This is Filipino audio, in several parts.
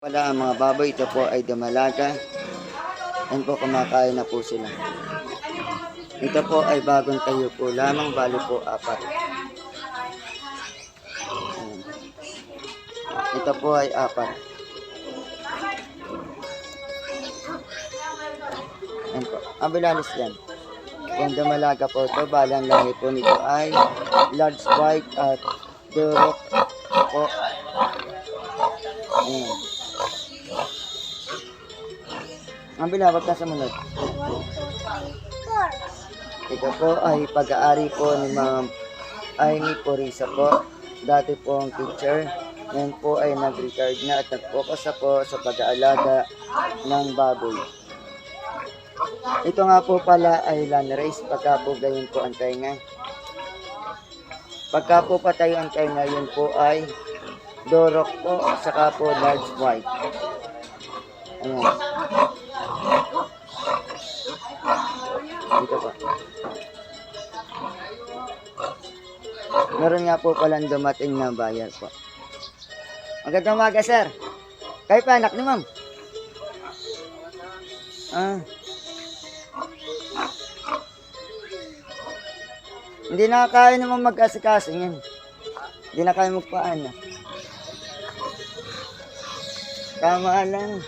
Wala ang mga baboy, ito po ay dumalaga. Yan po, kumakain na po sila. Ito po ay bagong tayo po lamang, bali po 4. Ayan. Ito po ay 4. Yan po, ang bilalis yan. Kung dumalaga po ito, bali ang lahi po nito ay large white at durok po. Ayan. Ang bilawag na sa munod. 1, 2, 3, 4. Ito po ay pag-aari po ni Ma'am Amy Purisa po. Dati po ang teacher. Ngayon po ay nag-retard na at nag-focus na po sa pag-aalaga ng baboy. Ito nga po pala ay land race. Pagka po gayon po ang tainga. Pagka po patay ang tainga, yun po ay dorok po, saka po large white. Ayan. Dito po. Meron nga po palang dumating na buyer po. Magandang umaga, sir. Kayo pa, anak ni ma'am? Hindi na kaya naman mag-asikaso yan. Hindi na kaya magpaano. Tama lang.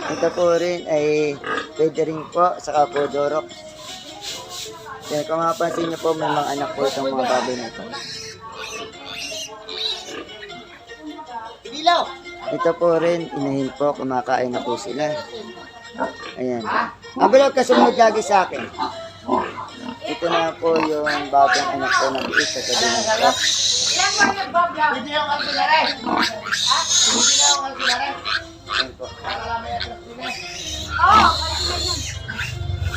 Ito po rin ay pwede rin po, saka po dorok. Kaya kung mapansin niyo po, may mga anak po itong mga baboy na ito. Ito po rin, inahin po, kumakain na po sila. Ayan. Ang bilog kasunod lagi sa akin. Ito na po yung bagong anak ko ng isa sa tabi ng ito. Hindi yung alpilare. Ha? Hindi yung alpilare. Ayan po. Oo,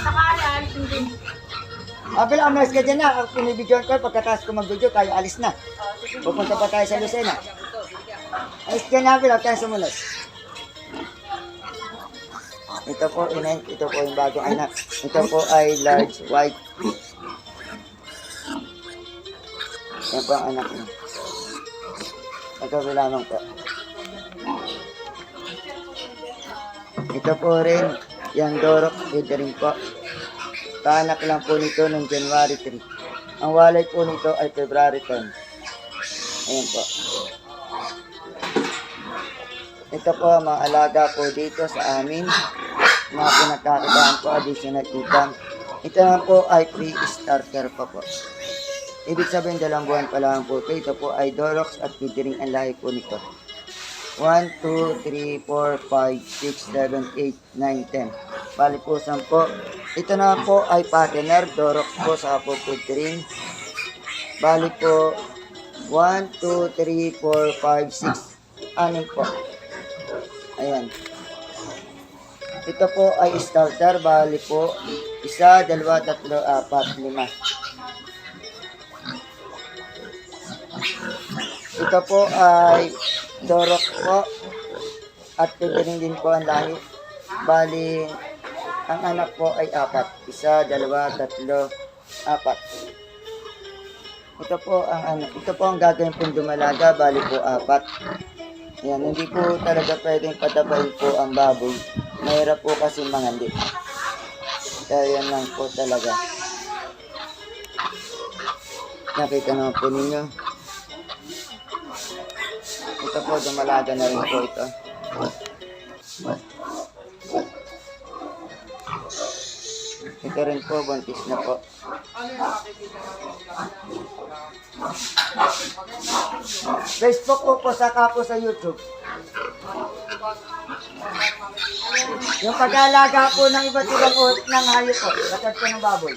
nakaalaan din. Abel, amas ka dyan na. Pinibidyoan ko, pagkatapos ko mag-video, tayo alis na. Pupunta pa tayo sa Lucena. Alis ka na, Abel, huwag tayo sumunod. Ito po, inay, ito po yung bagong anak. Ito po ay large white. Yan po ang anak niya. Ito po lamang po. Ito po rin, yung dorok, pwede rin po. Kaanak lang po nito noong January 3. Ang walay po nito ay February 10. Ayan po. Ito po ang mga alaga po dito sa amin. Mga pinagkakabaan po, additional income. Ito naman po ay pre-starter pa po. Ibig sabihin, 2 buwan pa lang po ito. Ito po ay Dorox at pwede rin ang lahi po nito. 1, 2, 3, 4, 5, 6, 7, 8, 9, 10. Bali po 10. Ito na po ay partner, Dorox po sa po pwede rin. Bali po 1, 2, 3, 4, 5, 6, 6 po. Ayan. Ito po ay starter, bali po 1, 2, 3, 4, 5. Ito po ay dorok po at pwede din po ang lahi. Bali, ang anak po ay 4. 1, 2, 3, 4. Ito po ang anak. Ito po ang gagawin pong dumalaga, bali po 4. Yan, hindi po talaga pwedeng patabain po ang baboy. Mahirap po kasi mangandi. Kaya yan lang po talaga. Nakita naman po ninyo. Ito po, dumalaga na rin po ito. Ito rin po, buntis na po. Facebook po saka po sa YouTube. Yung pag-aalaga po ng iba't ibang ng hayop po, katad po ng baboy.